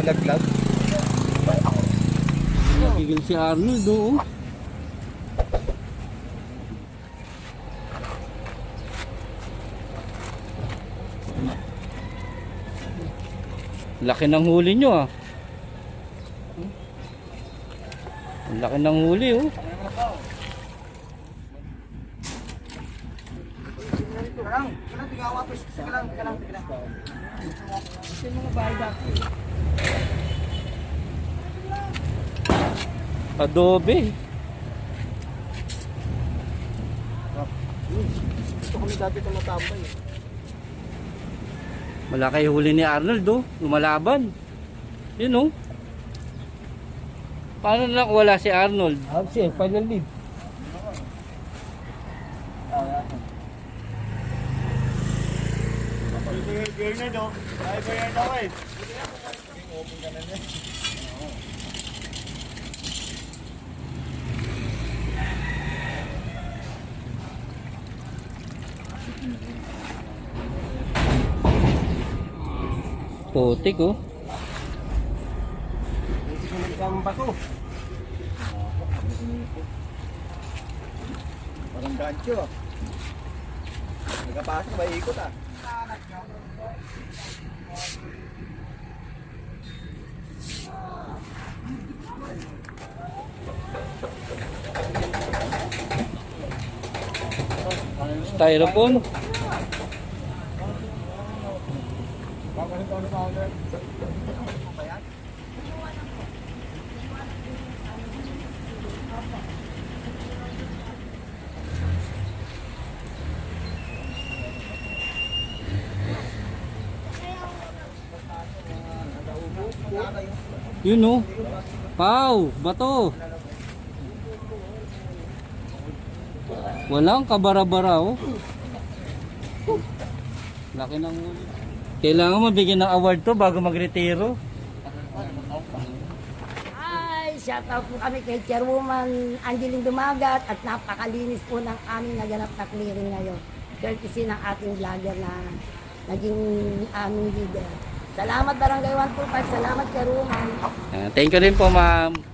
nilaglag. Nagigil si Arnold doon. Laki ng huli nyo ah. Ang laki ng huli oh. Adobe. Gusto kami dati tumatambay. Malaki huli ni Arnold oh. Lumalaban. Yun oh. Paano na lang wala si Arnold? Siya, final lead. Bernard oh. Ay, Bernard ako eh. Open ka na niya. Putik oh. Ang bato. Parang gancho ah. Nagkapasok ba ikot ah. Styrofoam. Yun oh. Pau, bato. Walang kabara-bara oh. Laki ng huli. Kailangan mabigyan ng award to bago magretiro. Ay, shout out po kami kay Chairwoman Angeline Dumagat at napakalinis po ng aming naganap na clearing ngayon. Courtesy ng ating vlogger na naging aming leader. Salamat Barangay 125, salamat Chairwoman. Thank you rin po ma'am.